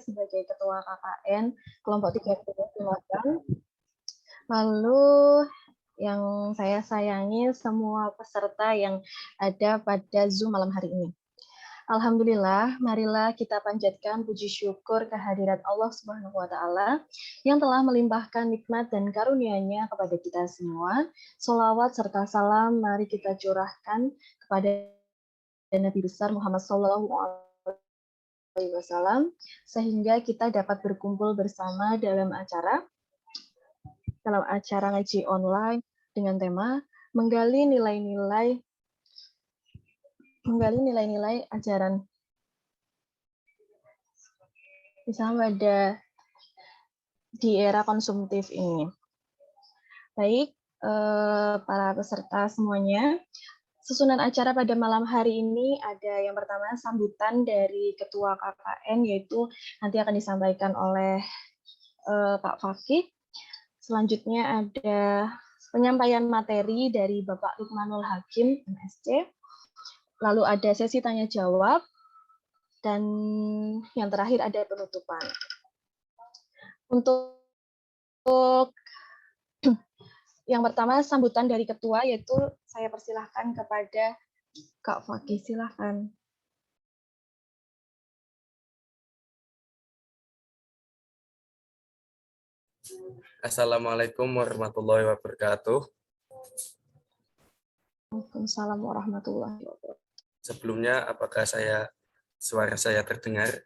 sebagai Ketua KKN kelompok 38. Lalu yang saya sayangi semua peserta yang ada pada Zoom malam hari ini. Alhamdulillah, marilah kita panjatkan puji syukur kehadirat Allah Subhanahu wa Ta'ala yang telah melimpahkan nikmat dan karunia-Nya kepada kita semua. Sholawat serta salam mari kita curahkan kepada Nabi besar Muhammad Sallallahu Alaihi Wasallam sehingga kita dapat berkumpul bersama dalam acara ngaji online dengan tema menggali nilai-nilai ajaran Islam pada di era konsumtif ini. Baik, para peserta semuanya, susunan acara pada malam hari ini ada yang pertama sambutan dari Ketua KKN, yaitu nanti akan disampaikan oleh Pak Fakih. Selanjutnya ada penyampaian materi dari Bapak Lukmanul Hakim, MSc. Lalu ada sesi tanya jawab, dan yang terakhir ada penutupan. Untuk yang pertama sambutan dari ketua, yaitu saya persilahkan kepada Kak Fakih, silahkan. Assalamualaikum warahmatullahi wabarakatuh. Waalaikumsalam warahmatullahi wabarakatuh. Sebelumnya, apakah suara saya terdengar?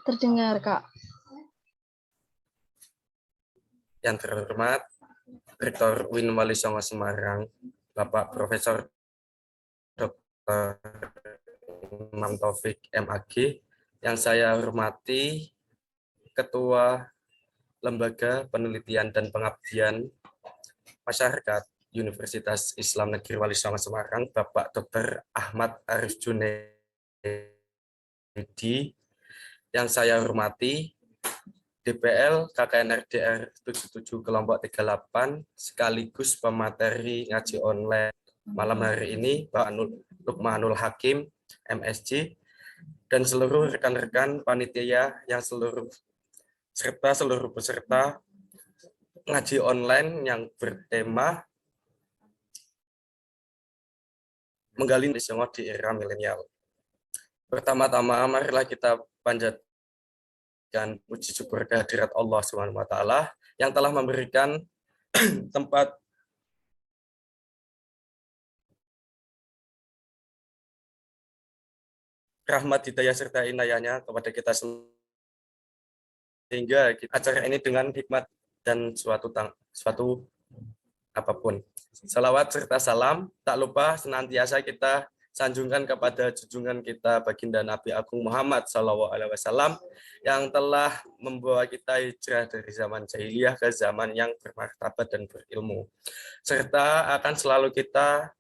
Terdengar, Kak. Yang terhormat, Rektor UIN Wali Songo Semarang, Bapak Profesor Dr. Imam Taufik MAG, yang saya hormati Ketua Lembaga Penelitian dan Pengabdian Masyarakat Universitas Islam Negeri Wali Songo Semarang, Bapak Dr. Ahmad Arif Junaidi, yang saya hormati DPL KKN RDR 77 kelompok 38 sekaligus pemateri ngaji online malam hari ini, Pak Lukmanul Hakim MSc, dan seluruh rekan-rekan panitia yang seluruh peserta ngaji online yang bertema menggali di era milenial. Pertama-tama, marilah kita panjatkan puji syukur kehadirat Allah Subhanahu wa Ta'ala yang telah memberikan tempat rahmat hidayah serta inayahnya kepada kita sehingga acara ini dengan hikmat dan suatu apapun. Salawat serta salam tak lupa senantiasa kita sanjungkan kepada junjungan kita baginda Nabi Agung Muhammad SAW yang telah membawa kita hijrah dari zaman jahiliyah ke zaman yang bermartabat dan berilmu, serta akan selalu kita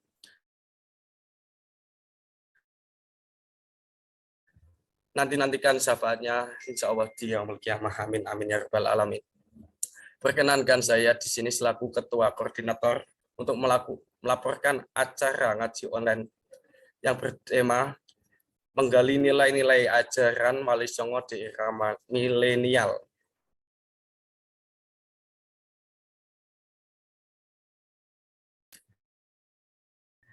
nantikan syafaatnya insya Allah di yaumul qiyamah. Amin amin ya rabbal alamin. Perkenankan saya di sini selaku ketua koordinator untuk melaporkan acara ngaji online yang bertema menggali nilai-nilai ajaran Wali Songo di era milenial.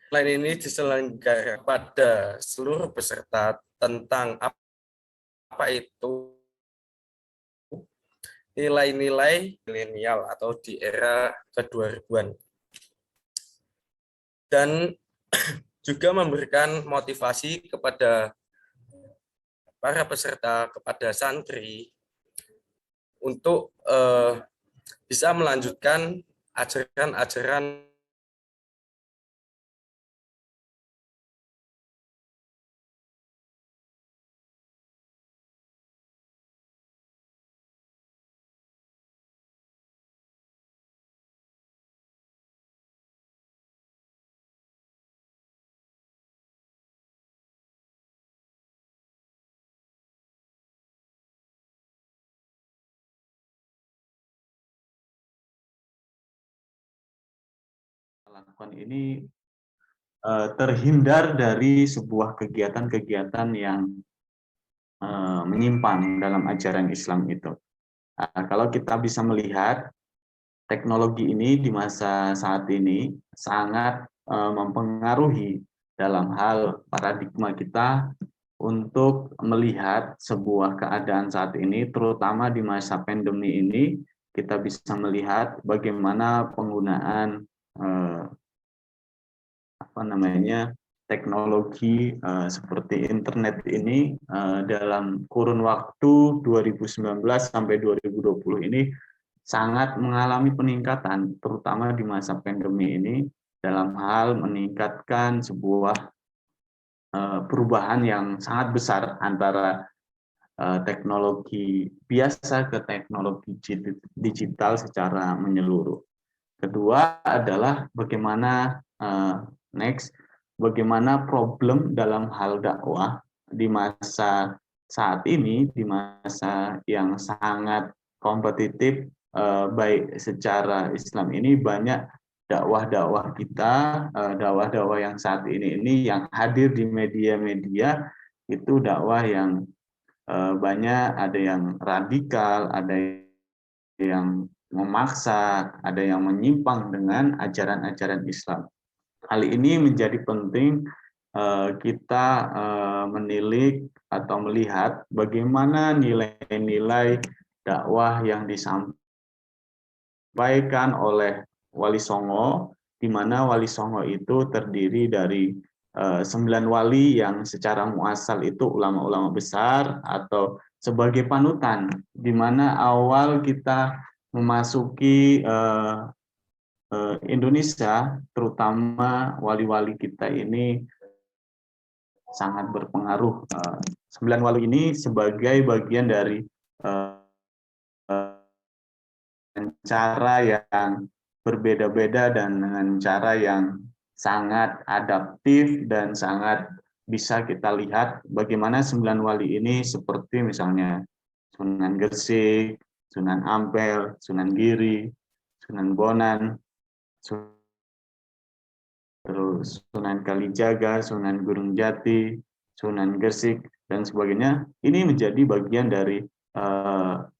Selain ini diselenggarakan pada seluruh peserta tentang apa itu nilai-nilai milenial atau di era ke-2000-an. Dan juga memberikan motivasi kepada para peserta, kepada santri untuk bisa melanjutkan ajaran-ajaran lakukan ini terhindar dari sebuah kegiatan-kegiatan yang menyimpang dalam ajaran Islam itu. Kalau kita bisa melihat teknologi ini di masa saat ini sangat mempengaruhi dalam hal paradigma kita untuk melihat sebuah keadaan saat ini, terutama di masa pandemi ini, kita bisa melihat bagaimana penggunaan teknologi seperti internet ini dalam kurun waktu 2019 sampai 2020 ini sangat mengalami peningkatan, terutama di masa pandemi ini, dalam hal meningkatkan sebuah perubahan yang sangat besar antara teknologi biasa ke teknologi digital secara menyeluruh. Kedua adalah bagaimana bagaimana problem dalam hal dakwah di masa saat ini, di masa yang sangat kompetitif, baik secara Islam ini banyak dakwah-dakwah kita, dakwah-dakwah yang saat ini yang hadir di media-media itu dakwah yang banyak, ada yang radikal, ada yang memaksa, ada yang menyimpang dengan ajaran-ajaran Islam. Hal ini menjadi penting kita menilik atau melihat bagaimana nilai-nilai dakwah yang disampaikan oleh Wali Songo, di mana Wali Songo itu terdiri dari 9 wali yang secara muasal itu ulama-ulama besar atau sebagai panutan, di mana awal kita memasuki Indonesia, terutama wali-wali kita ini sangat berpengaruh. 9 wali ini sebagai bagian dari cara yang berbeda-beda dan dengan cara yang sangat adaptif dan sangat bisa kita lihat bagaimana 9 wali ini seperti misalnya Sunan Gresik, Sunan Ampel, Sunan Giri, Sunan Bonang, terus Sunan Kalijaga, Sunan Gunung Jati, Sunan Gresik, dan sebagainya. Ini menjadi bagian dari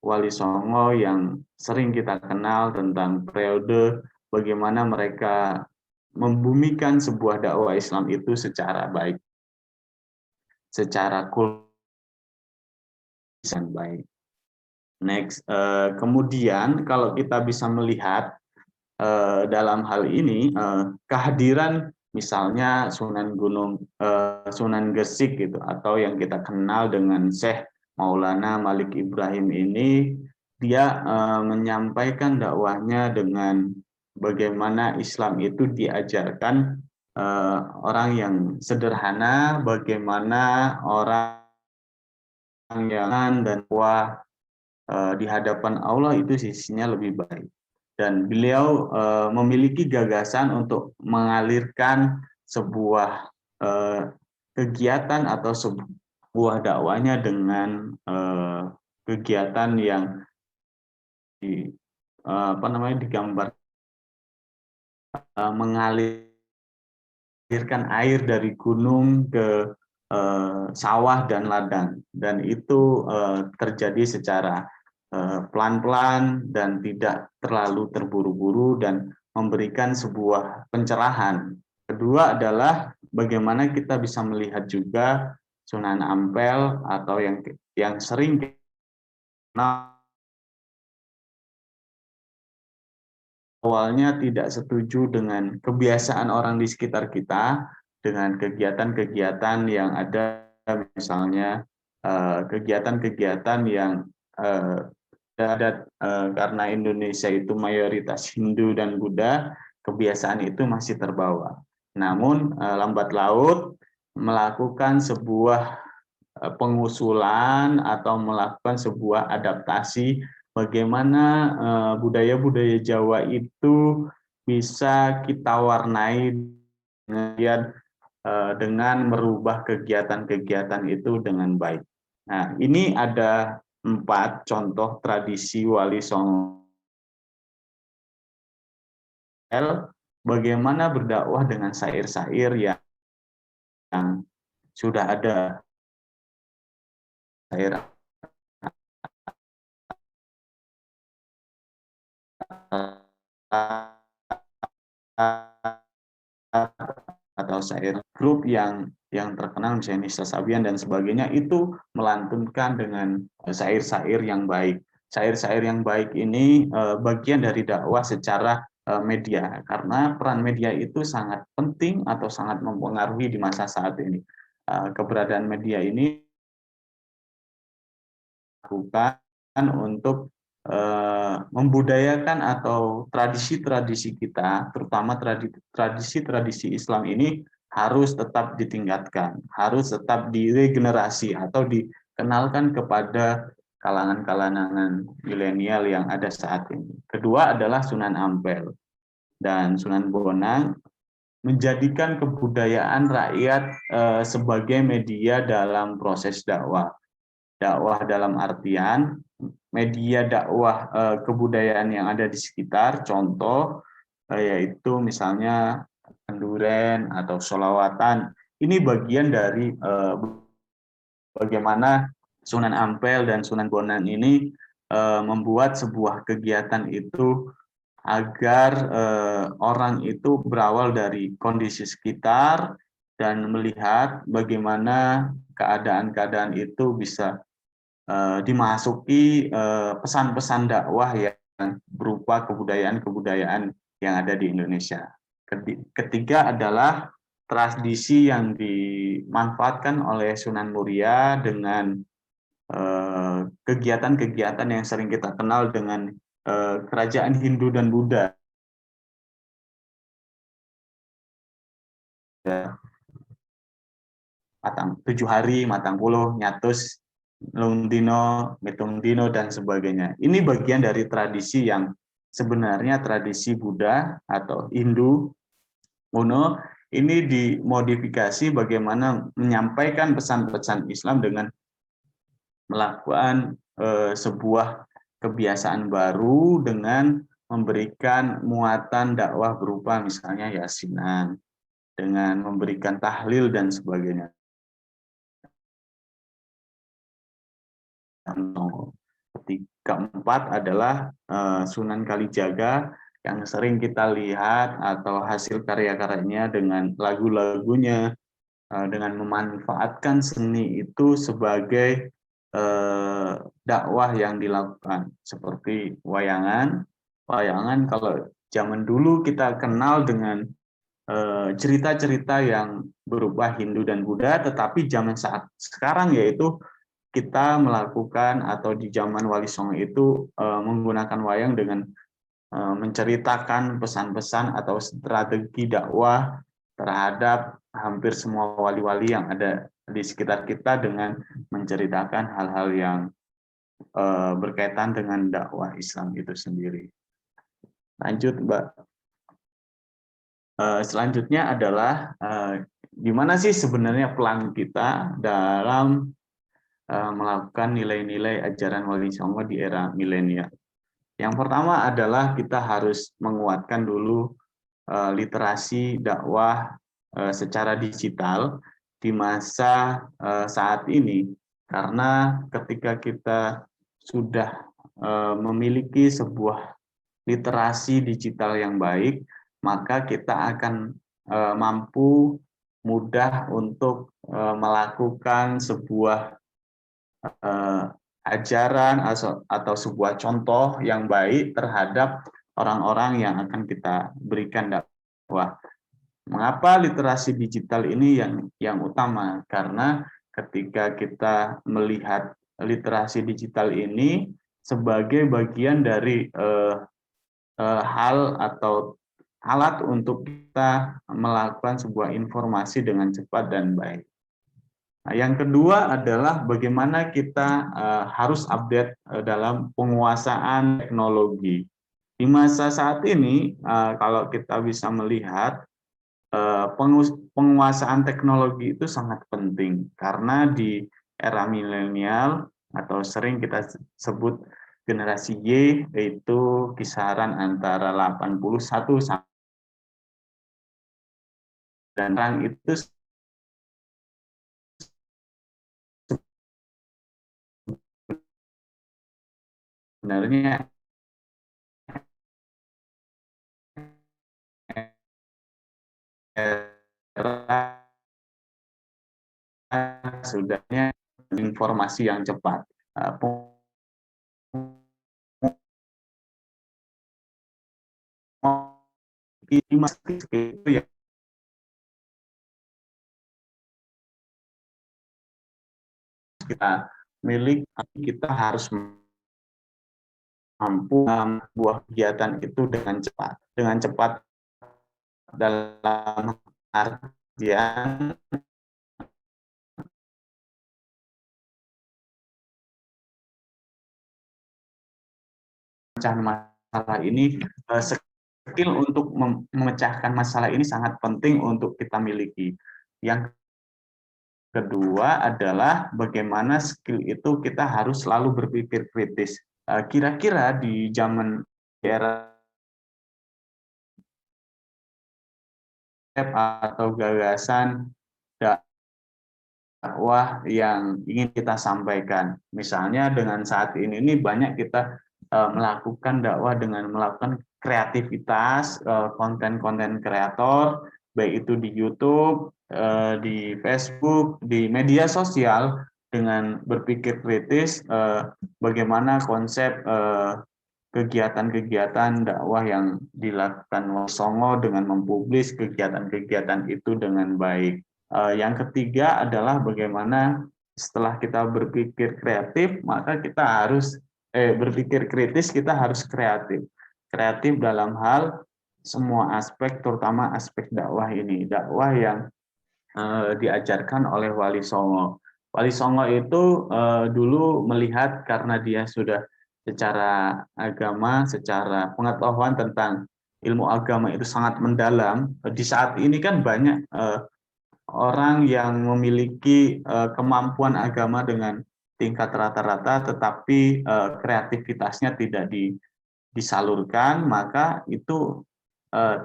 Wali Songo yang sering kita kenal tentang periode bagaimana mereka membumikan sebuah dakwah Islam itu secara baik, secara dan baik. Next, kemudian kalau kita bisa melihat dalam hal ini kehadiran misalnya Sunan Gresik gitu, atau yang kita kenal dengan Syekh Maulana Malik Ibrahim ini, dia menyampaikan dakwahnya dengan bagaimana Islam itu diajarkan orang yang sederhana, bagaimana orang yang dan di hadapan Allah itu sisinya lebih baik. Dan beliau memiliki gagasan untuk mengalirkan sebuah kegiatan atau sebuah dakwanya dengan kegiatan yang digambar mengalirkan air dari gunung ke sawah dan ladang, dan itu terjadi secara pelan-pelan dan tidak terlalu terburu-buru dan memberikan sebuah pencerahan. Kedua adalah bagaimana kita bisa melihat juga Sunan Ampel atau yang sering awalnya tidak setuju dengan kebiasaan orang di sekitar kita, dengan kegiatan-kegiatan yang ada, misalnya kegiatan-kegiatan yang adat, karena Indonesia itu mayoritas Hindu dan Buddha, kebiasaan itu masih terbawa. Namun lambat laut melakukan sebuah pengusulan atau melakukan sebuah adaptasi bagaimana budaya-budaya Jawa itu bisa kita warnai dengan merubah kegiatan-kegiatan itu dengan baik. Nah, ini ada 4 contoh tradisi Wali Songo. Bagaimana berdakwah dengan syair-syair yang sudah ada syair atau syair grup yang terkenal misalnya Nisa Sabian dan sebagainya itu melantunkan dengan syair-syair yang baik. Syair-syair yang baik ini bagian dari dakwah secara media, karena peran media itu sangat penting atau sangat mempengaruhi di masa saat ini. Keberadaan media ini lakukan untuk membudayakan atau tradisi-tradisi kita, terutama tradisi-tradisi Islam ini harus tetap ditingkatkan, harus tetap diregenerasi atau dikenalkan kepada kalangan-kalangan milenial yang ada saat ini. Kedua adalah Sunan Ampel dan Sunan Bonang menjadikan kebudayaan rakyat sebagai media dalam proses dakwah. Dakwah dalam artian media dakwah kebudayaan yang ada di sekitar, contoh yaitu misalnya kenduren atau sholawatan. Ini bagian dari bagaimana Sunan Ampel dan Sunan Bonang ini membuat sebuah kegiatan itu agar orang itu berawal dari kondisi sekitar dan melihat bagaimana keadaan-keadaan itu bisa dimasuki pesan-pesan dakwah yang berupa kebudayaan-kebudayaan yang ada di Indonesia. Ketiga adalah tradisi yang dimanfaatkan oleh Sunan Muria dengan kegiatan-kegiatan yang sering kita kenal dengan kerajaan Hindu dan Buddha. Matang 7 hari, matang puluh, nyatus, lungdino, mitungdino, dan sebagainya. Ini bagian dari tradisi yang sebenarnya tradisi Buddha atau Hindu kuno. Ini dimodifikasi bagaimana menyampaikan pesan-pesan Islam dengan melakukan sebuah kebiasaan baru dengan memberikan muatan dakwah berupa misalnya yasinan, dengan memberikan tahlil dan sebagainya. Keempat adalah Sunan Kalijaga yang sering kita lihat atau hasil karya-karyanya dengan lagu-lagunya, dengan memanfaatkan seni itu sebagai dakwah yang dilakukan, seperti wayangan. Wayangan kalau zaman dulu kita kenal dengan cerita-cerita yang berupa Hindu dan Buddha, tetapi zaman saat sekarang yaitu kita melakukan atau di zaman Wali Songo itu menggunakan wayang dengan menceritakan pesan-pesan atau strategi dakwah terhadap hampir semua wali-wali yang ada di sekitar kita dengan menceritakan hal-hal yang berkaitan dengan dakwah Islam itu sendiri. Lanjut, Mbak. Selanjutnya adalah gimana sih sebenarnya pelan kita dalam melakukan nilai-nilai ajaran Wali Songo di era milenial. Yang pertama adalah kita harus menguatkan dulu literasi dakwah secara digital di masa saat ini, karena ketika kita sudah memiliki sebuah literasi digital yang baik, maka kita akan mampu mudah untuk melakukan sebuah ajaran atau sebuah contoh yang baik terhadap orang-orang yang akan kita berikan dakwah. Mengapa literasi digital ini yang utama? Karena ketika kita melihat literasi digital ini sebagai bagian dari hal atau alat untuk kita melakukan sebuah informasi dengan cepat dan baik. Nah, yang kedua adalah bagaimana kita harus update dalam penguasaan teknologi. Di masa saat ini, kalau kita bisa melihat, penguasaan teknologi itu sangat penting, karena di era milenial atau sering kita sebut generasi Y, yaitu kisaran antara 81 dan orang, itu sebenarnya sudahnya informasi yang cepat. Itu ya kita milik, kita harus mampu buah kegiatan itu dengan cepat dalam artian masalah ini, skill untuk memecahkan masalah ini sangat penting untuk kita miliki. Yang kedua adalah bagaimana skill itu kita harus selalu berpikir kritis. Kira-kira di zaman era atau gagasan dakwah yang ingin kita sampaikan. Misalnya dengan saat ini banyak kita melakukan dakwah dengan melakukan kreativitas, konten-konten kreator, baik itu di YouTube, di Facebook, di media sosial, dengan berpikir kritis bagaimana konsep kegiatan-kegiatan dakwah yang dilakukan Wali Songo dengan mempublis kegiatan-kegiatan itu dengan baik. Yang ketiga adalah bagaimana setelah kita berpikir kreatif, maka kita harus berpikir kritis, kita harus kreatif. Kreatif dalam hal semua aspek, terutama aspek dakwah ini. Dakwah yang diajarkan oleh Wali Songo. Wali Songo itu dulu melihat karena dia sudah secara agama, secara pengetahuan tentang ilmu agama itu sangat mendalam. Di saat ini kan banyak orang yang memiliki kemampuan agama dengan tingkat rata-rata, tetapi kreativitasnya tidak disalurkan, maka itu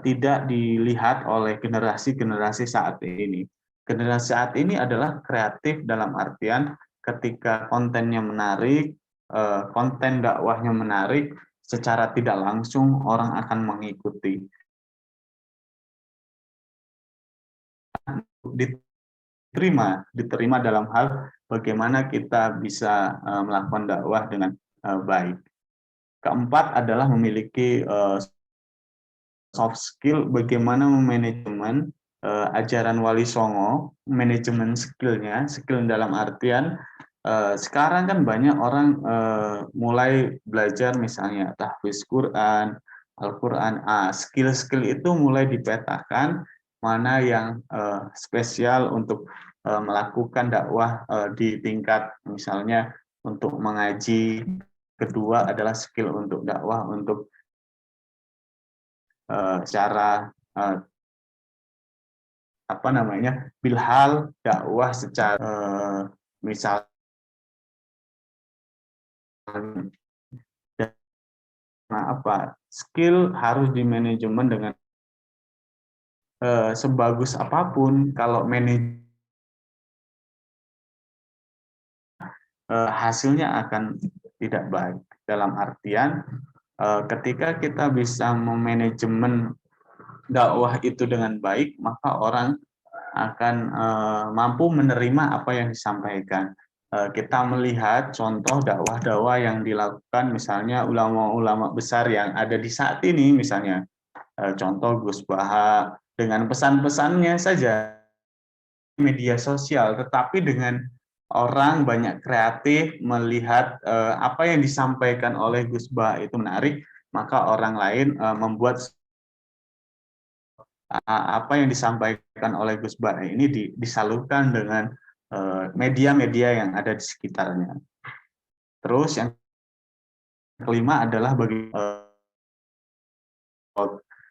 tidak dilihat oleh generasi-generasi saat ini. Generasi saat ini adalah kreatif dalam artian ketika kontennya menarik, konten dakwahnya menarik, secara tidak langsung orang akan mengikuti. Diterima dalam hal bagaimana kita bisa melakukan dakwah dengan baik. Keempat adalah memiliki soft skill, bagaimana memanajemen ajaran Wali Songo, manajemen skillnya, skill dalam artian sekarang kan banyak orang mulai belajar misalnya tahfiz Quran, Al-Quran, skill-skill itu mulai dipetakan mana yang spesial untuk melakukan dakwah di tingkat misalnya untuk mengaji. Kedua adalah skill untuk dakwah untuk secara bilhal dakwah secara misal skill harus dimanajemen dengan sebagus apapun kalau manajemen hasilnya akan tidak baik. Dalam artian ketika kita bisa memanajemen dakwah itu dengan baik, maka orang akan mampu menerima apa yang disampaikan. Kita melihat contoh dakwah-dakwah yang dilakukan misalnya ulama-ulama besar yang ada di saat ini, misalnya contoh Gus Baha dengan pesan-pesannya saja media sosial, tetapi dengan orang banyak kreatif melihat apa yang disampaikan oleh Gus Baha itu menarik, maka orang lain membuat apa yang disampaikan oleh Gus Baha ini disalurkan dengan media-media yang ada di sekitarnya. Terus yang kelima adalah bagi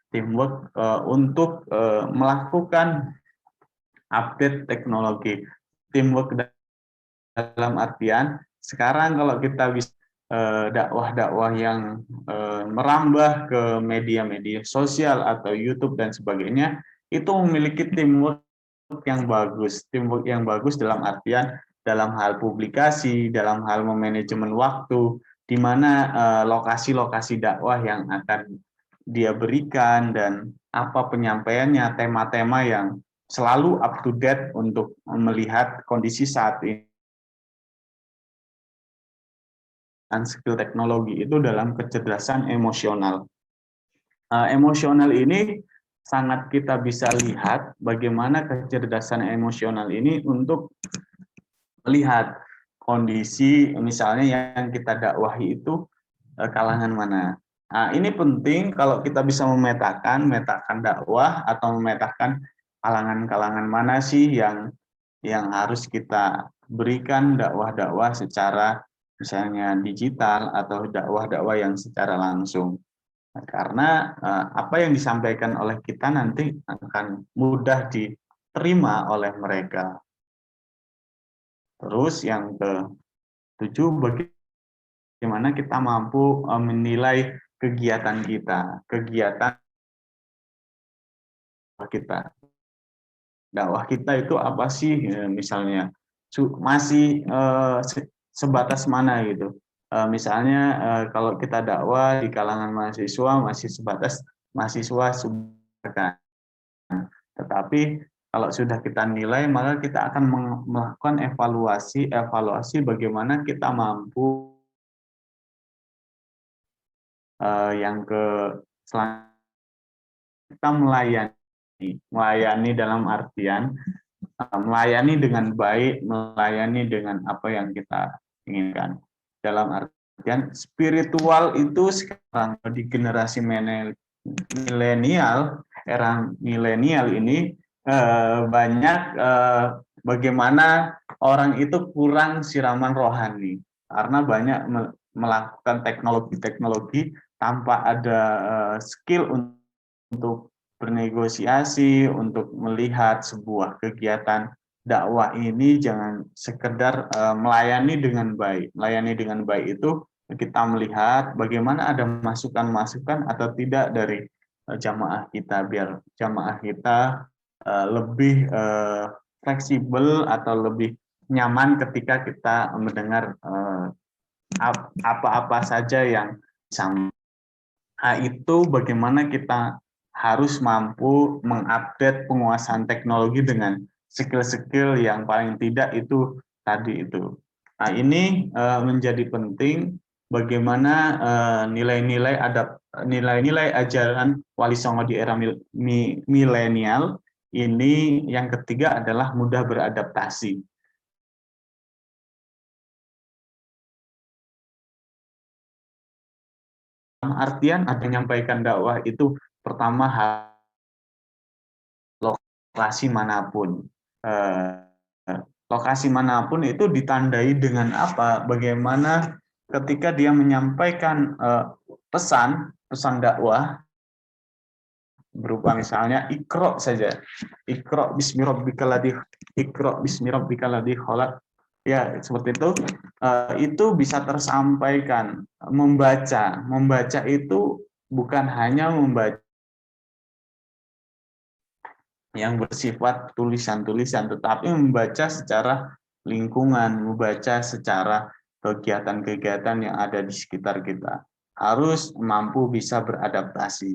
teamwork untuk melakukan update teknologi. Teamwork dalam artian sekarang kalau kita bisa dakwah-dakwah yang merambah ke media-media sosial atau YouTube dan sebagainya, itu memiliki teamwork yang bagus. Teamwork yang bagus dalam artian dalam hal publikasi, dalam hal memanajemen waktu, di mana lokasi-lokasi dakwah yang akan dia berikan dan apa penyampaiannya, tema-tema yang selalu up to date untuk melihat kondisi saat ini dan skill teknologi itu dalam kecerdasan emosional. Emosional ini sangat kita bisa lihat bagaimana kecerdasan emosional ini untuk melihat kondisi misalnya yang kita dakwahi itu kalangan mana. Nah, ini penting kalau kita bisa memetakan dakwah atau memetakan kalangan-kalangan mana sih yang harus kita berikan dakwah-dakwah secara misalnya digital atau dakwah-dakwah yang secara langsung. Karena apa yang disampaikan oleh kita nanti akan mudah diterima oleh mereka. Terus yang ke-7, bagaimana kita mampu menilai kegiatan kita, dakwah kita itu apa sih, misalnya masih sebatas mana gitu. Misalnya kalau kita dakwah di kalangan mahasiswa masih sebatas mahasiswa sudah, tetapi kalau sudah kita nilai maka kita akan melakukan evaluasi bagaimana kita mampu. Yang selanjutnya kita melayani dalam artian melayani dengan baik, melayani dengan apa yang kita inginkan. Dalam artian spiritual itu sekarang di generasi milenial, era milenial ini banyak bagaimana orang itu kurang siraman rohani karena banyak melakukan teknologi-teknologi tanpa ada skill untuk bernegosiasi, untuk melihat sebuah kegiatan dakwah ini jangan sekedar melayani dengan baik. Melayani dengan baik itu kita melihat bagaimana ada masukan-masukan atau tidak dari jamaah kita, biar jamaah kita lebih fleksibel atau lebih nyaman ketika kita mendengar apa-apa saja yang sama. Itu bagaimana kita harus mampu mengupdate penguasaan teknologi dengan skill-skill yang paling tidak itu tadi itu. Nah, ini menjadi penting bagaimana nilai-nilai ajaran Wali Songo di era milenial ini. Yang ketiga adalah mudah beradaptasi. Artian ada menyampaikan dakwah itu pertama lokasi manapun. Lokasi manapun itu ditandai dengan apa? Bagaimana ketika dia menyampaikan pesan dakwah berupa misalnya Iqra saja. Iqra bismi rabbikal ladzi khalaq. Ya, seperti itu bisa tersampaikan. Membaca itu bukan hanya membaca yang bersifat tulisan-tulisan, tetapi membaca secara lingkungan, membaca secara kegiatan-kegiatan yang ada di sekitar kita. Harus mampu bisa beradaptasi.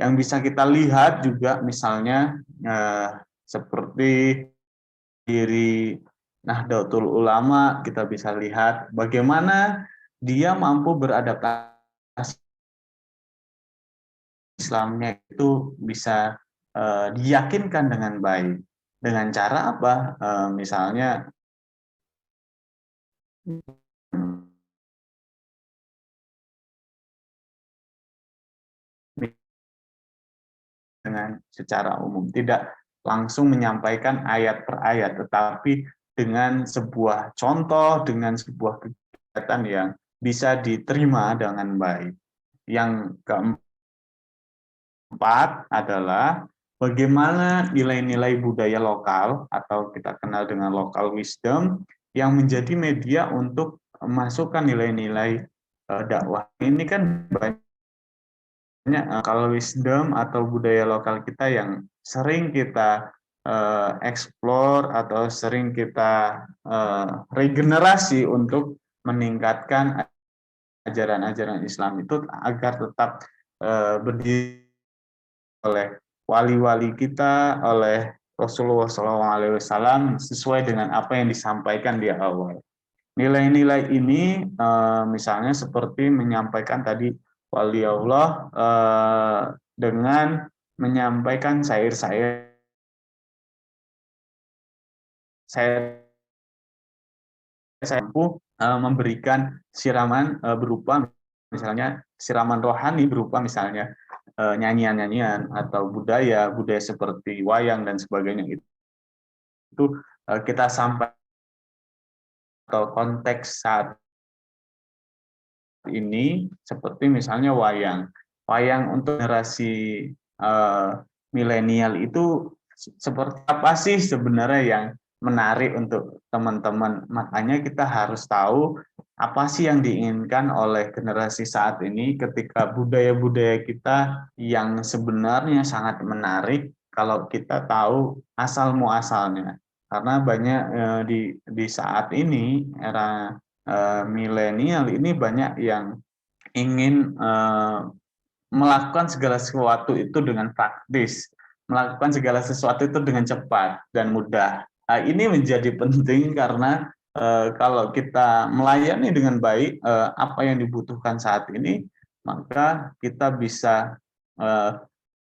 Yang bisa kita lihat juga misalnya seperti diri Nahdlatul Ulama, kita bisa lihat bagaimana dia mampu beradaptasi Islamnya itu bisa diyakinkan dengan baik. Dengan cara apa? Misalnya dengan secara umum, tidak langsung menyampaikan ayat per ayat, tetapi dengan sebuah contoh, dengan sebuah kegiatan yang bisa diterima dengan baik. Yang keempat adalah bagaimana nilai-nilai budaya lokal atau kita kenal dengan local wisdom yang menjadi media untuk memasukkan nilai-nilai dakwah. Ini kan banyak kalau wisdom atau budaya lokal kita yang sering kita explore atau sering kita regenerasi untuk meningkatkan ajaran-ajaran Islam itu agar tetap berdiri oleh wali-wali kita, oleh Rasulullah SAW sesuai dengan apa yang disampaikan di awal. Nilai-nilai ini misalnya seperti menyampaikan tadi wali Allah dengan menyampaikan syair-syair saya mampu memberikan siraman berupa misalnya siraman rohani berupa misalnya nyanyian-nyanyian atau budaya seperti wayang dan sebagainya itu kita sampaikan atau konteks saat ini seperti misalnya wayang untuk generasi milenial itu seperti apa sih sebenarnya yang menarik untuk teman-teman, makanya kita harus tahu apa sih yang diinginkan oleh generasi saat ini ketika budaya-budaya kita yang sebenarnya sangat menarik kalau kita tahu asal muasalnya, karena banyak di saat ini era milenial ini banyak yang ingin melakukan segala sesuatu itu dengan praktis, melakukan segala sesuatu itu dengan cepat dan mudah. Ini menjadi penting karena kalau kita melayani dengan baik apa yang dibutuhkan saat ini, maka kita bisa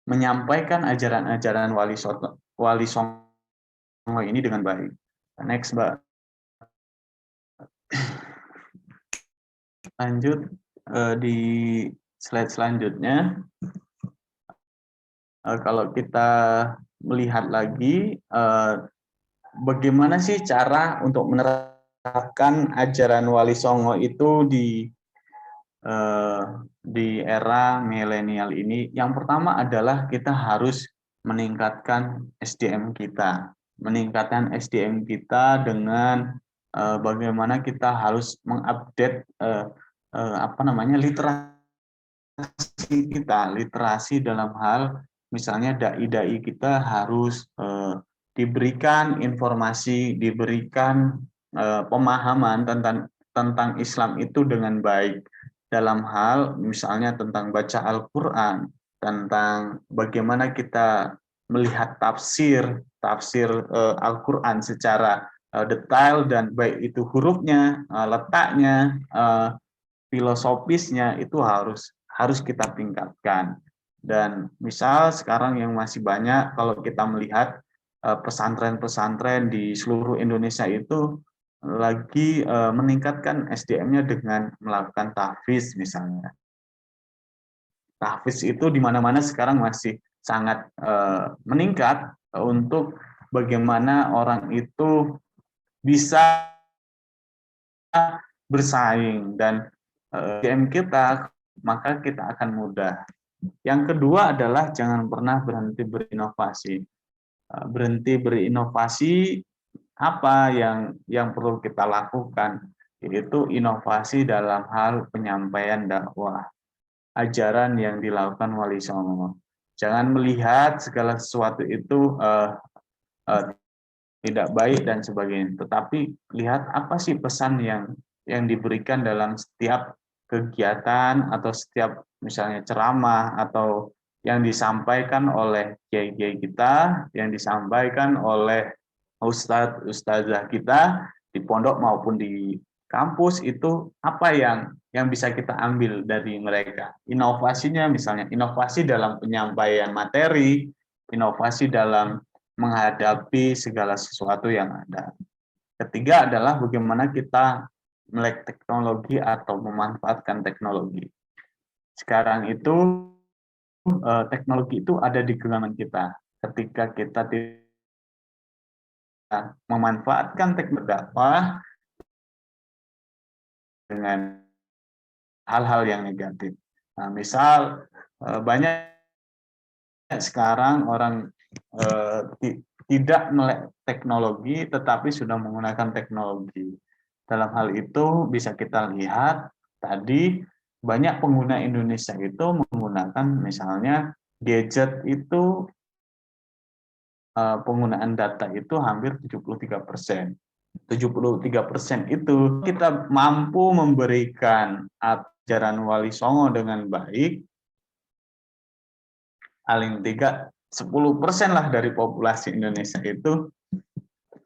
menyampaikan ajaran-ajaran Wali Songo ini dengan baik. Next, Mbak. Lanjut di slide selanjutnya. Kalau kita melihat lagi bagaimana sih cara untuk menerapkan ajaran Wali Songo itu di era milenial ini? Yang pertama adalah kita harus meningkatkan SDM kita, dengan bagaimana kita harus mengupdate literasi dalam hal misalnya dai-dai kita harus diberikan informasi, diberikan pemahaman tentang Islam itu dengan baik dalam hal misalnya tentang baca Al-Quran, tentang bagaimana kita melihat tafsir Al-Quran secara detail dan baik itu hurufnya, letaknya, filosofisnya itu harus kita tingkatkan. Dan misal sekarang yang masih banyak kalau kita melihat pesantren-pesantren di seluruh Indonesia itu lagi meningkatkan SDM-nya dengan melakukan tahfiz misalnya. Tahfiz itu di mana-mana sekarang masih sangat meningkat untuk bagaimana orang itu bisa bersaing dan SDM kita, maka kita akan mudah. Yang kedua adalah jangan pernah berhenti berinovasi. Berhenti berinovasi apa yang perlu kita lakukan, yaitu inovasi dalam hal penyampaian dakwah, ajaran yang dilakukan Wali Songo. Jangan melihat segala sesuatu itu tidak baik dan sebagainya, tetapi lihat apa sih pesan yang diberikan dalam setiap kegiatan atau setiap misalnya ceramah atau yang disampaikan oleh kiai-kiai kita, yang disampaikan oleh ustadzah kita di pondok maupun di kampus, itu apa yang bisa kita ambil dari mereka. Inovasinya misalnya inovasi dalam penyampaian materi, inovasi dalam menghadapi segala sesuatu yang ada. Ketiga adalah bagaimana kita melek teknologi atau memanfaatkan teknologi. Sekarang itu teknologi itu ada di genggaman kita. Ketika kita tidak memanfaatkan teknologi dakwah dengan hal-hal yang negatif. Nah, misal banyak sekarang orang tidak melek teknologi tetapi sudah menggunakan teknologi. Dalam hal itu bisa kita lihat tadi banyak pengguna Indonesia itu menggunakan misalnya gadget itu penggunaan data itu hampir 73%. 73% itu kita mampu memberikan ajaran Wali Songo dengan baik, paling tidak 10% lah dari populasi Indonesia itu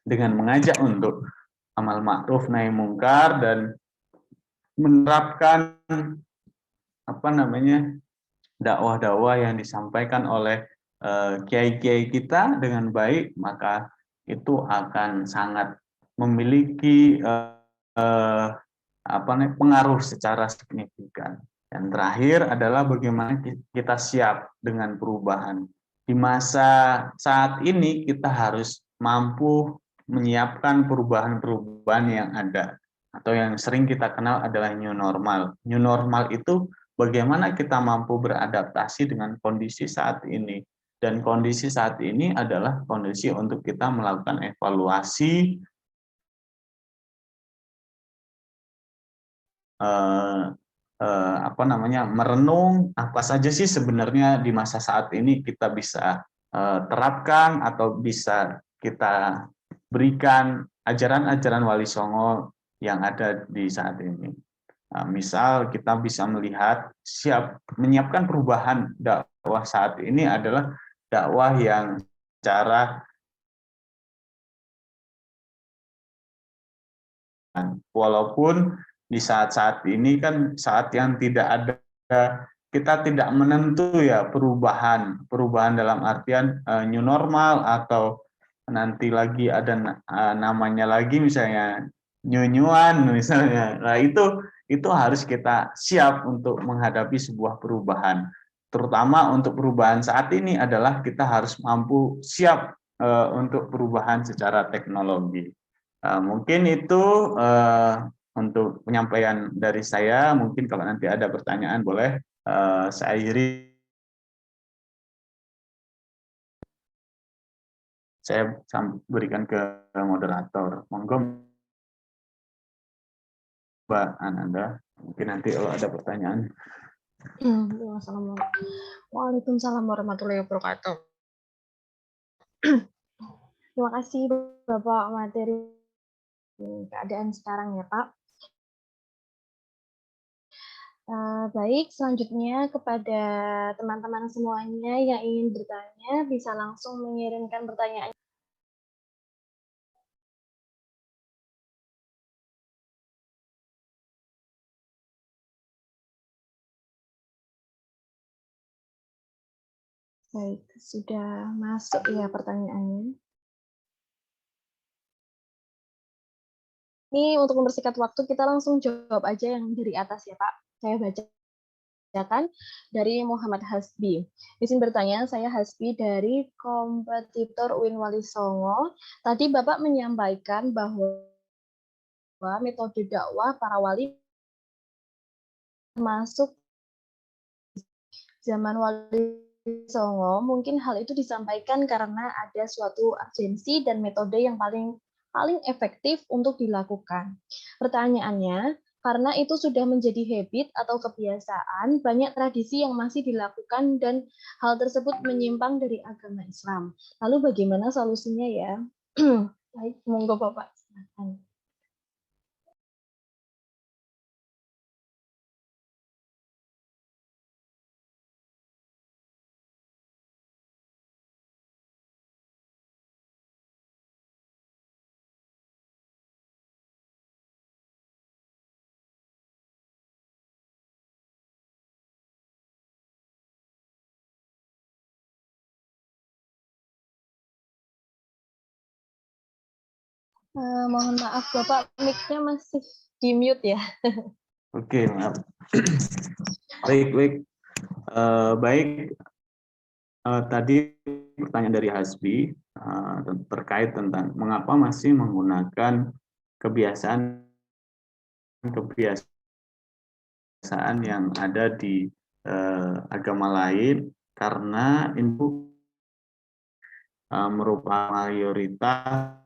dengan mengajak untuk amal ma'ruf nahi mungkar dan menerapkan dakwah-dakwah yang disampaikan oleh kiai-kiai kita dengan baik, maka itu akan sangat memiliki pengaruh secara signifikan. Dan terakhir adalah bagaimana kita siap dengan perubahan. Di masa saat ini kita harus mampu menyiapkan perubahan-perubahan yang ada, atau yang sering kita kenal adalah new normal. New normal itu bagaimana kita mampu beradaptasi dengan kondisi saat ini. Dan kondisi saat ini adalah kondisi untuk kita melakukan evaluasi merenung apa saja sih sebenarnya di masa saat ini kita bisa terapkan atau bisa kita berikan ajaran-ajaran Wali Songo yang ada di saat ini. Misal kita bisa melihat menyiapkan perubahan dakwah saat ini adalah dakwah yang secara walaupun di saat-saat ini kan saat yang tidak ada, kita tidak menentu ya perubahan dalam artian new normal atau nanti lagi ada namanya lagi misalnya nyunyuan misalnya. Nah itu harus kita siap untuk menghadapi sebuah perubahan. Terutama untuk perubahan saat ini adalah kita harus mampu siap untuk perubahan secara teknologi. Mungkin itu untuk penyampaian dari saya. Mungkin kalau nanti ada pertanyaan boleh saya akhiri. Saya berikan ke moderator. Monggo Mbak Ananda. Mungkin nanti kalau ada pertanyaan. Waalaikumsalam warahmatullahi wabarakatuh. Terima kasih Bapak materi keadaan sekarang ya Pak. Baik, selanjutnya kepada teman-teman semuanya yang ingin bertanya bisa langsung mengirimkan pertanyaan. Baik, sudah masuk ya pertanyaannya. Ini untuk mempersingkat waktu kita langsung jawab aja yang dari atas ya Pak. Saya bacakan dari Muhammad Hasbi. Izin bertanya, saya Hasbi dari kompetitor UIN Wali Songo. Tadi Bapak menyampaikan bahwa metode dakwah para wali masuk zaman Wali Songo, mungkin hal itu disampaikan karena ada suatu urgensi dan metode yang paling efektif untuk dilakukan. Pertanyaannya, karena itu sudah menjadi habit atau kebiasaan, banyak tradisi yang masih dilakukan dan hal tersebut menyimpang dari agama Islam. Lalu bagaimana solusinya ya? Baik, monggo Bapak. Silakan. Mohon maaf Bapak, mic-nya masih di mute ya. Oke, maaf. Baik. Baik. Tadi pertanyaan dari Hasbi terkait tentang mengapa masih menggunakan kebiasaan yang ada di agama lain, karena itu merupakan mayoritas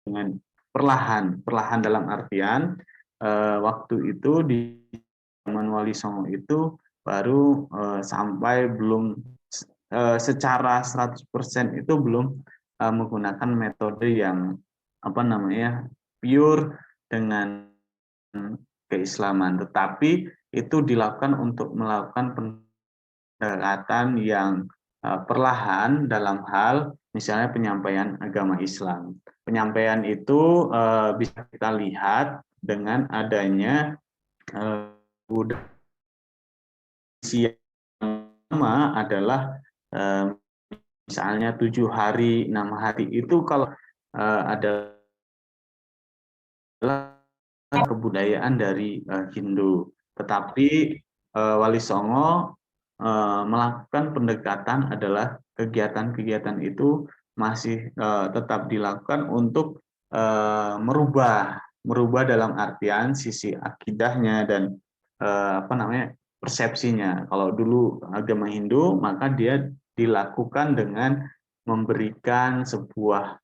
dengan perlahan dalam artian waktu itu di zaman Wali Songo itu baru sampai belum secara 100% itu belum menggunakan metode yang pure dengan keislaman, tetapi itu dilakukan untuk melakukan pendekatan yang perlahan dalam hal misalnya penyampaian agama Islam. Penyampaian itu bisa kita lihat dengan adanya budaya yang pertama adalah misalnya 7 hari, 6 hari itu kalau adalah kebudayaan dari Hindu. Tetapi Wali Songo melakukan pendekatan adalah kegiatan-kegiatan itu masih tetap dilakukan untuk merubah dalam artian sisi akidahnya dan persepsinya. Kalau dulu agama Hindu, maka dia dilakukan dengan memberikan sebuah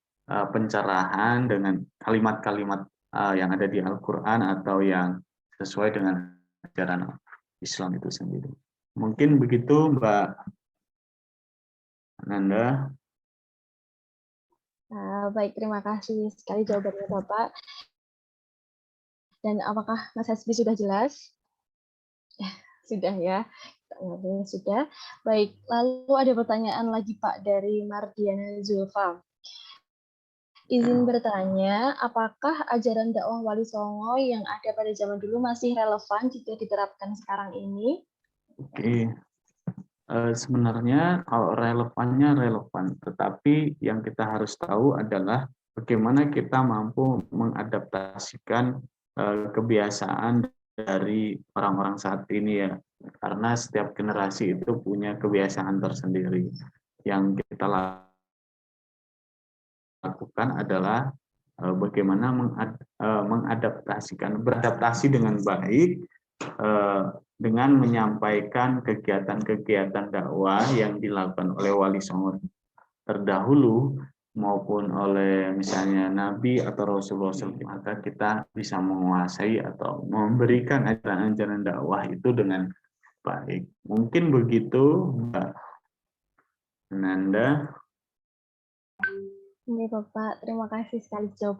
pencerahan dengan kalimat-kalimat yang ada di Al-Quran atau yang sesuai dengan ajaran Islam itu sendiri. Mungkin begitu, Mbak Nanda. Baik, terima kasih sekali jawabannya Bapak. Dan apakah Mas Hasbi sudah jelas? Sudah ya, sudah. Baik, lalu ada pertanyaan lagi Pak dari Mardiana Zulfa. Izin bertanya, apakah ajaran dakwah Wali Songo yang ada pada zaman dulu masih relevan jika diterapkan sekarang ini? Oke. Sebenarnya kalau relevannya relevan, tetapi yang kita harus tahu adalah bagaimana kita mampu mengadaptasikan kebiasaan dari orang-orang saat ini ya, karena setiap generasi itu punya kebiasaan tersendiri. Yang kita lakukan adalah bagaimana beradaptasi dengan baik dengan menyampaikan kegiatan-kegiatan dakwah yang dilakukan oleh Wali Songo terdahulu maupun oleh misalnya Nabi atau Rasulullah SAW, maka kita bisa menguasai atau memberikan ajaran-ajaran dakwah itu dengan baik. Mungkin begitu, Mbak Nanda. Ini Bapak, terima kasih sekali jawab.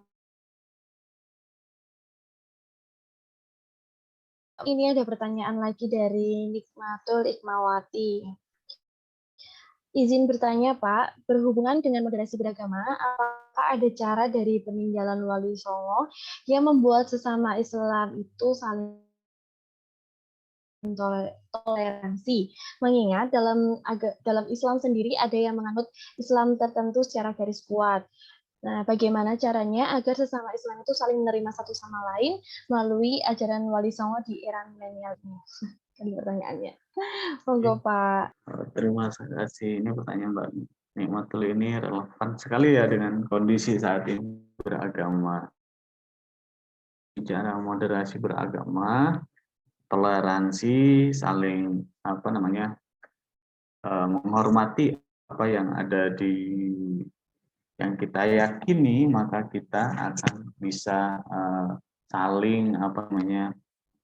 Ini ada pertanyaan lagi dari Nikmatul Ikmawati. Izin bertanya Pak, berhubungan dengan moderasi beragama, apakah ada cara dari peninggalan Wali Songo yang membuat sesama Islam itu saling toleransi? Mengingat dalam Islam sendiri ada yang menganut Islam tertentu secara garis kuat. Nah, bagaimana caranya agar sesama Islam itu saling menerima satu sama lain melalui ajaran Wali Songo di era milenial ini? Ini pertanyaannya. Monggo Pak. Terima kasih. Ini pertanyaan Mbak Nikmatul ini relevan sekali ya dengan kondisi saat ini beragama. Bicara moderasi beragama, toleransi, saling menghormati apa yang ada di yang kita yakini, maka kita akan bisa saling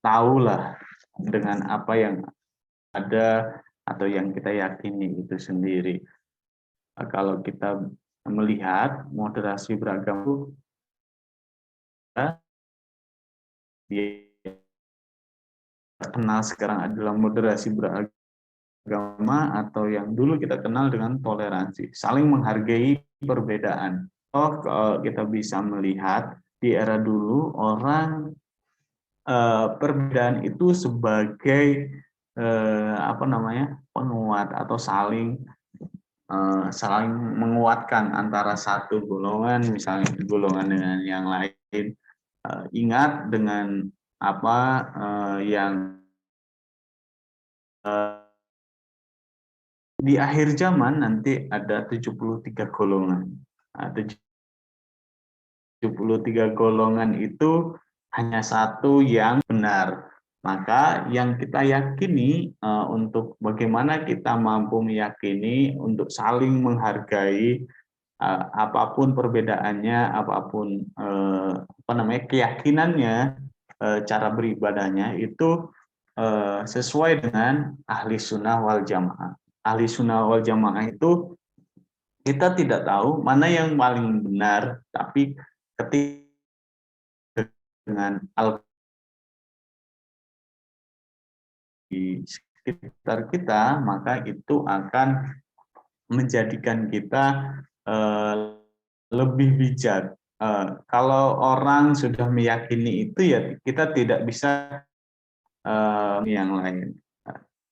tahulah dengan apa yang ada atau yang kita yakini itu sendiri. Kalau kita melihat moderasi beragama, dia kenal sekarang adalah moderasi beragama atau yang dulu kita kenal dengan toleransi, saling menghargai perbedaan. Kalau kita bisa melihat di era dulu orang perbedaan itu sebagai penguat atau saling menguatkan antara satu golongan, misalnya golongan dengan yang lain. Ingat dengan yang di akhir zaman nanti ada 73 golongan. 73 golongan itu hanya satu yang benar. Maka yang kita yakini untuk bagaimana kita mampu meyakini untuk saling menghargai apapun perbedaannya, apapun keyakinannya, cara beribadahnya itu sesuai dengan ahli sunnah wal jamaah. Ahli sunnah wal jamaah itu kita tidak tahu mana yang paling benar, tapi ketika dengan al di sekitar kita, maka itu akan menjadikan kita lebih bijak. Kalau orang sudah meyakini itu, ya kita tidak bisa yang lain.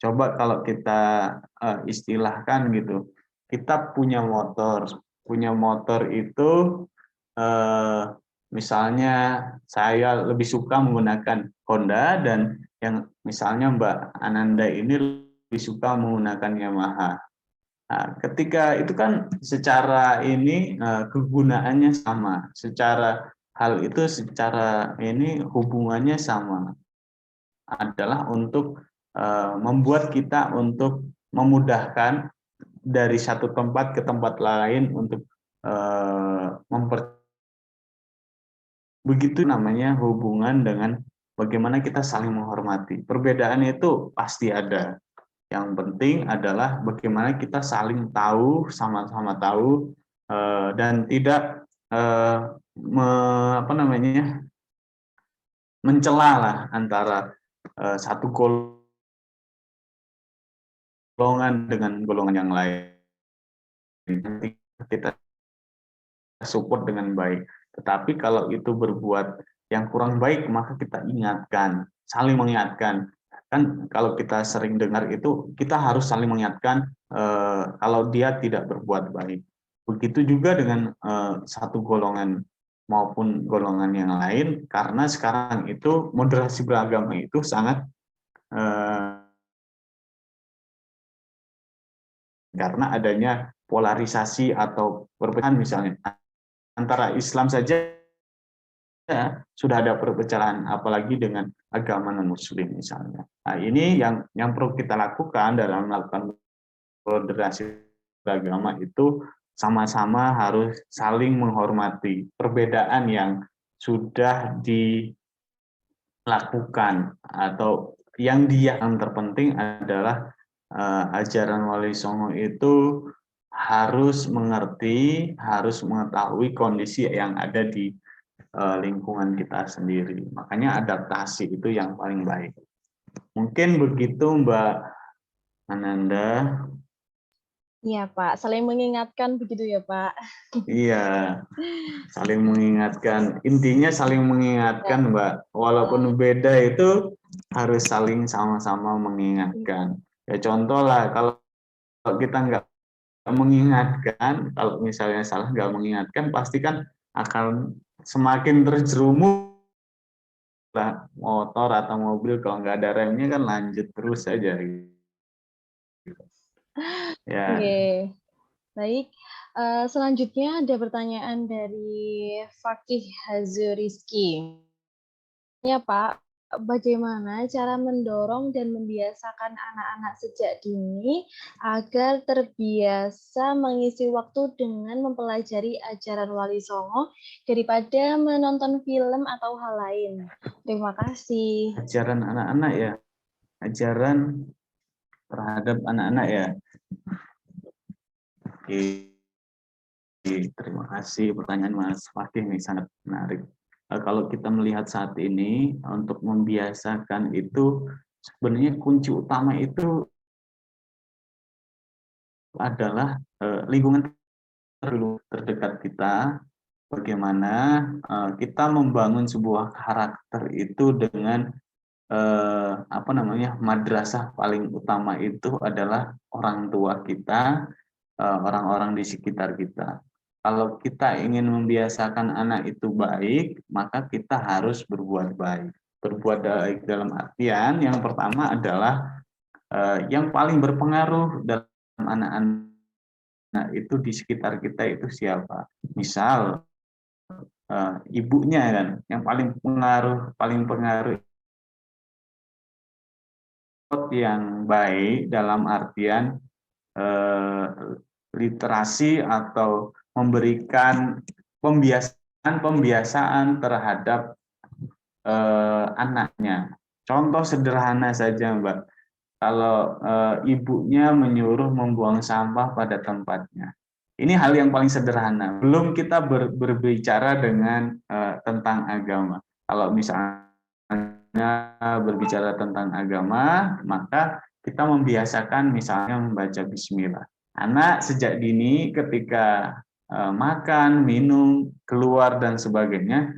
Coba kalau kita istilahkan gitu, kita punya motor itu misalnya saya lebih suka menggunakan Honda dan yang misalnya Mbak Ananda ini lebih suka menggunakan Yamaha. Nah, ketika itu kan secara ini kegunaannya sama, secara hal itu secara ini hubungannya sama, adalah untuk membuat kita untuk memudahkan dari satu tempat ke tempat lain untuk begitu namanya hubungan dengan bagaimana kita saling menghormati. Perbedaan itu pasti ada. Yang penting adalah bagaimana kita saling tahu, sama-sama tahu, dan tidak mencela lah antara satu golongan dengan golongan yang lain. Kita support dengan baik. Tetapi kalau itu berbuat yang kurang baik, maka kita ingatkan, saling mengingatkan. Kan kalau kita sering dengar itu, kita harus saling mengingatkan kalau dia tidak berbuat baik. Begitu juga dengan satu golongan maupun golongan yang lain, karena sekarang itu moderasi beragama itu sangat karena adanya polarisasi atau perpecahan misalnya antara Islam saja ya, sudah ada perpecahan, apalagi dengan agama non-Muslim misalnya. Nah, ini yang perlu kita lakukan dalam melakukan moderasi beragama itu sama-sama harus saling menghormati perbedaan yang sudah dilakukan atau yang terpenting adalah ajaran Wali Songo itu harus mengerti, harus mengetahui kondisi yang ada di lingkungan kita sendiri. Makanya adaptasi itu yang paling baik. Mungkin begitu Mbak Ananda. Iya Pak, saling mengingatkan begitu ya Pak. Iya, saling mengingatkan. Intinya saling mengingatkan Mbak. Walaupun beda itu harus saling sama-sama mengingatkan. Ya contoh lah, kalau kita nggak mengingatkan, kalau misalnya salah nggak mengingatkan, pasti kan akan semakin terjerumus motor atau mobil. Kalau nggak ada remnya kan lanjut terus saja. Ya. Oke, baik. Selanjutnya ada pertanyaan dari Fakih Hazuriski. Ya Pak, bagaimana cara mendorong dan membiasakan anak-anak sejak dini agar terbiasa mengisi waktu dengan mempelajari ajaran Wali Songo daripada menonton film atau hal lain? Terima kasih. Ajaran anak-anak ya, ajaran terhadap anak-anak ya. Oke, terima kasih pertanyaan Mas Fakih ini sangat menarik. Kalau kita melihat saat ini untuk membiasakan itu sebenarnya kunci utama itu adalah lingkungan terdekat kita. Bagaimana kita membangun sebuah karakter itu dengan madrasah paling utama itu adalah orang tua kita, orang-orang di sekitar kita. Kalau kita ingin membiasakan anak itu baik, maka kita harus berbuat baik. Berbuat baik dalam artian yang pertama adalah yang paling berpengaruh dalam anak-anak itu di sekitar kita itu siapa. Misal ibunya kan, yang paling pengaruh yang baik dalam artian literasi atau memberikan pembiasaan terhadap anaknya. Contoh sederhana saja, Mbak. Kalau ibunya menyuruh membuang sampah pada tempatnya. Ini hal yang paling sederhana. Belum kita berbicara dengan tentang agama. Kalau misalnya berbicara tentang agama, maka kita membiasakan misalnya membaca bismillah. Anak sejak dini ketika makan, minum, keluar dan sebagainya,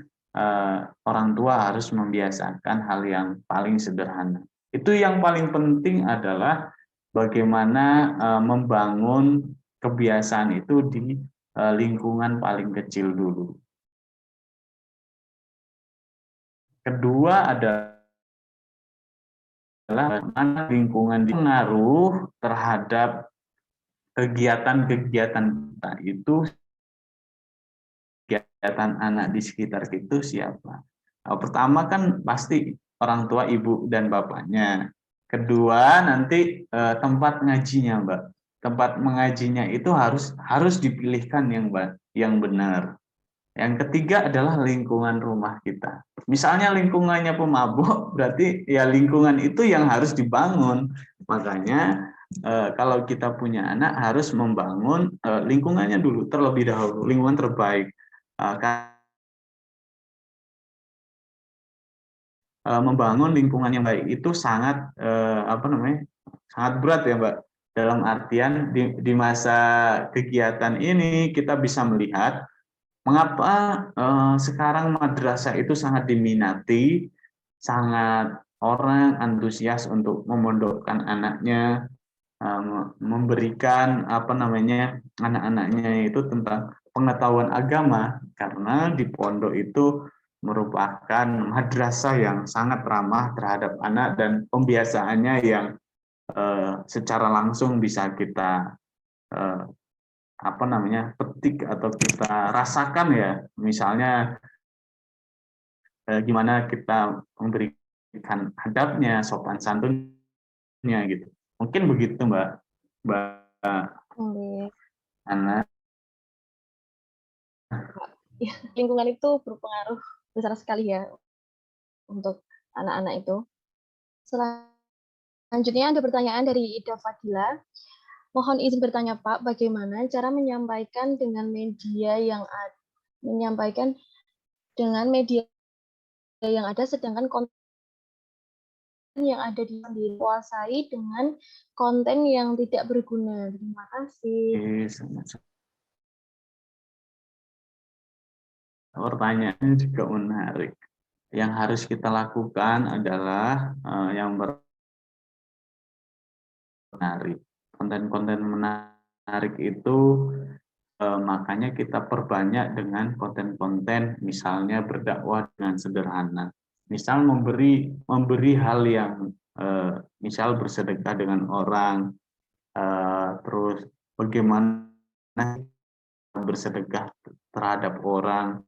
orang tua harus membiasakan hal yang paling sederhana. Itu yang paling penting adalah bagaimana membangun kebiasaan itu di lingkungan paling kecil dulu. Kedua adalah bagaimana lingkungan pengaruh terhadap kegiatan-kegiatan kita itu, kegiatan anak di sekitar itu siapa. Pertama kan pasti orang tua, ibu dan bapaknya. Kedua nanti tempat ngajinya, Mbak. Tempat mengajinya itu harus dipilihkan yang benar. Yang ketiga adalah lingkungan rumah kita. Misalnya lingkungannya pemabuk, berarti ya lingkungan itu yang harus dibangun. Makanya kalau kita punya anak harus membangun lingkungannya dulu terlebih dahulu, lingkungan terbaik. Membangun lingkungan yang baik itu sangat sangat berat ya, Mbak. Dalam artian di masa kegiatan ini kita bisa melihat mengapa sekarang madrasah itu sangat diminati, sangat orang antusias untuk memondokkan anaknya, memberikan anak-anaknya itu tentang pengetahuan agama, karena di pondok itu merupakan madrasah yang sangat ramah terhadap anak dan pembiasaannya yang secara langsung bisa kita petik atau kita rasakan ya, misalnya gimana kita memberikan adabnya, sopan santunnya gitu. Mungkin begitu, Mbak Ana. Ya, lingkungan itu berpengaruh besar sekali ya untuk anak-anak itu. Selanjutnya ada pertanyaan dari Ida Fadila. Mohon izin bertanya Pak, bagaimana cara menyampaikan dengan media yang ada, sedangkan konten yang ada dikuasai dengan konten yang tidak berguna. Terima kasih. Pertanyaannya juga menarik. Yang harus kita lakukan adalah yang menarik. Konten-konten menarik itu makanya kita perbanyak dengan konten-konten misalnya berdakwah dengan sederhana. Misal memberi hal yang misal bersedekah dengan orang, terus bagaimana bersedekah terhadap orang,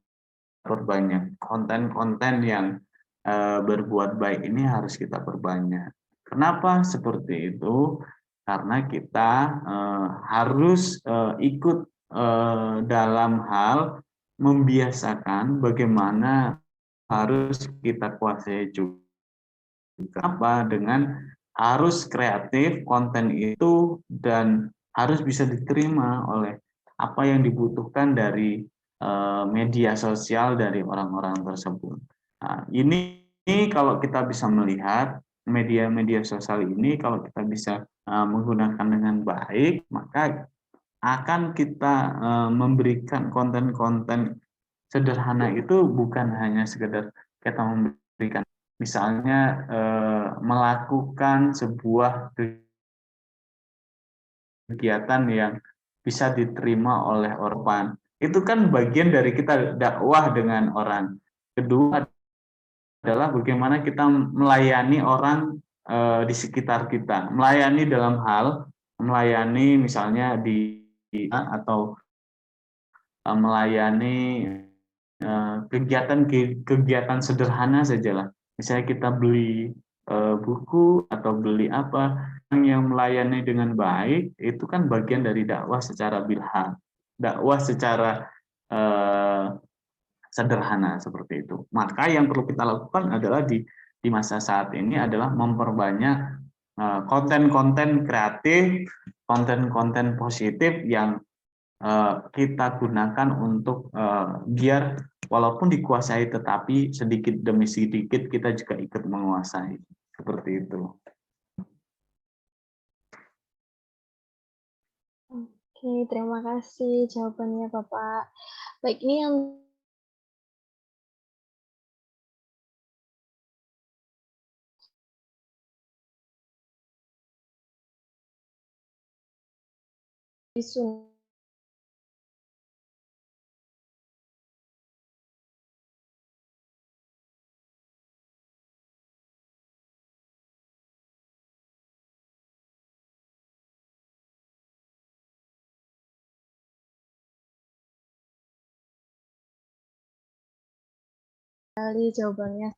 perbanyak konten-konten yang berbuat baik ini harus kita perbanyak. Kenapa seperti itu? Karena kita harus ikut dalam hal membiasakan bagaimana harus kita kuasai juga dengan harus kreatif konten itu dan harus bisa diterima oleh apa yang dibutuhkan dari media sosial dari orang-orang tersebut. Nah, ini kalau kita bisa melihat media-media sosial ini, kalau kita bisa menggunakan dengan baik, maka akan kita memberikan konten-konten sederhana itu bukan hanya sekedar kita memberikan, misalnya melakukan sebuah kegiatan yang bisa diterima oleh orang. Itu kan bagian dari kita dakwah dengan orang. Kedua adalah bagaimana kita melayani orang di sekitar kita, melayani dalam hal melayani misalnya atau melayani kegiatan sederhana sajalah. Misalnya kita beli buku atau beli apa yang melayani dengan baik, itu kan bagian dari dakwah secara bilhah, dakwah secara sederhana seperti itu. Maka yang perlu kita lakukan adalah di di masa saat ini adalah memperbanyak konten-konten kreatif, konten-konten positif yang kita gunakan untuk biar walaupun dikuasai tetapi sedikit demi sedikit kita juga ikut menguasai. Seperti itu. Oke, terima kasih jawabannya Bapak. Baik, ini yang disun sekali jawabannya.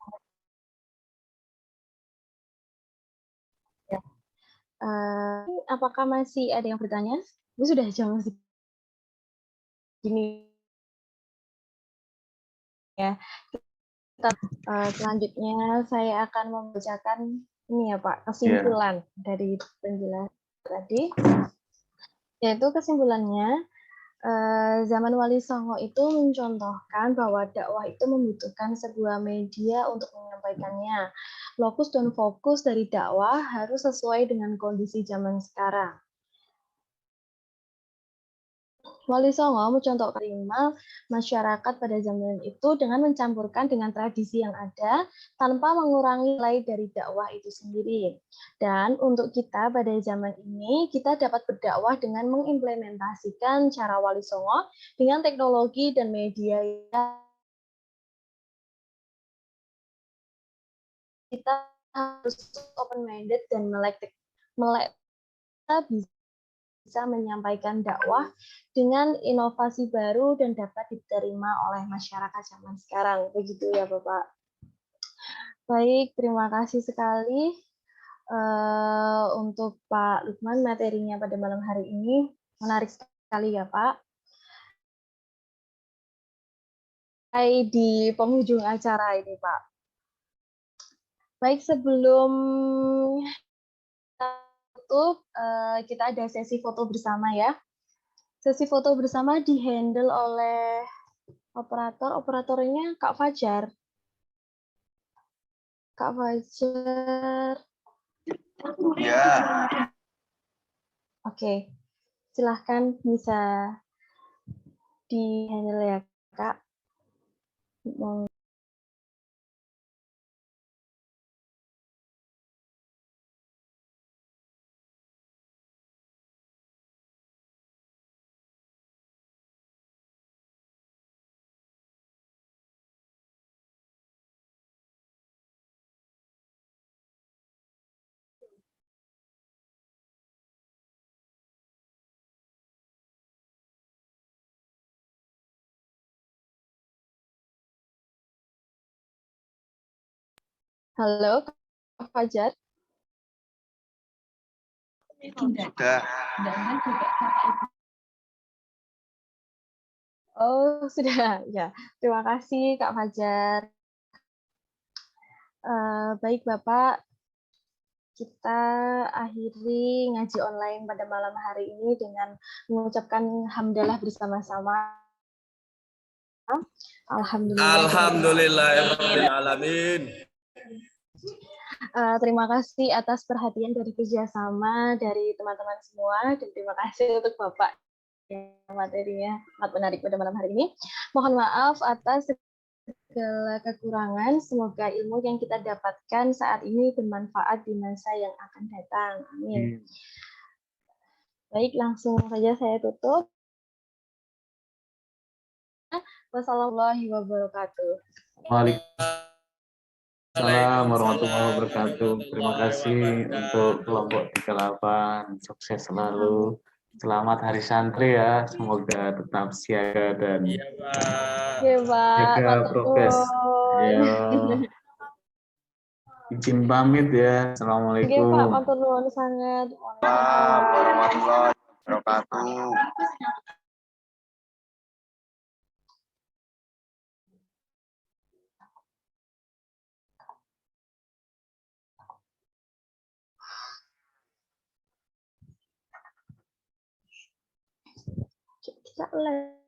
Ya. Apakah masih ada yang bertanya? Ini sudah jam segini ya. Selanjutnya saya akan membacakan ini ya Pak, kesimpulan dari penjelasan tadi. Yaitu kesimpulannya, zaman Wali Songo itu mencontohkan bahwa dakwah itu membutuhkan sebuah media untuk menyampaikannya. Lokus dan fokus dari dakwah harus sesuai dengan kondisi zaman sekarang. Wali Songo mencontohkan minimal masyarakat pada zaman itu dengan mencampurkan dengan tradisi yang ada tanpa mengurangi nilai dari dakwah itu sendiri. Dan untuk kita pada zaman ini, kita dapat berdakwah dengan mengimplementasikan cara Wali Songo dengan teknologi dan media yang kita harus open-minded dan melek kita bisa menyampaikan dakwah dengan inovasi baru dan dapat diterima oleh masyarakat zaman sekarang. Begitu ya Bapak. Baik, terima kasih sekali untuk Pak Lukman materinya pada malam hari ini. Menarik sekali ya Pak. Di penghujung acara ini Pak. Baik, sebelum tutup, kita ada sesi foto bersama ya. Sesi foto bersama di-handle oleh operatornya Kak Fajar. Kak Fajar. Ya. Oke, silahkan bisa di-handle ya Kak. Halo, Kak Fajar. Sudah. Oh, sudah. Ya, terima kasih Kak Fajar. Baik Bapak, kita akhiri ngaji online pada malam hari ini dengan mengucapkan hamdalah bersama-sama. Alhamdulillah. Alhamdulillahirrahmanirrahim. Terima kasih atas perhatian dari kerjasama dari teman-teman semua dan terima kasih untuk Bapak yang materinya sangat menarik pada malam hari ini. Mohon maaf atas segala kekurangan. Semoga ilmu yang kita dapatkan saat ini bermanfaat di masa yang akan datang. Amin. Baik, langsung saja saya tutup. Wassalamualaikum wabarakatuh. Waalaikumsalam warahmatullahi wabarakatuh. Terima kasih untuk kelompok 38. Sukses selalu. Selamat Hari Santri ya. Semoga tetap siaga dan jaga prokes. Ya. Izin pamit ya. Assalamualaikum. Oke Pak, matur nuwun sangat. Warahmatullahi wabarakatuh. les.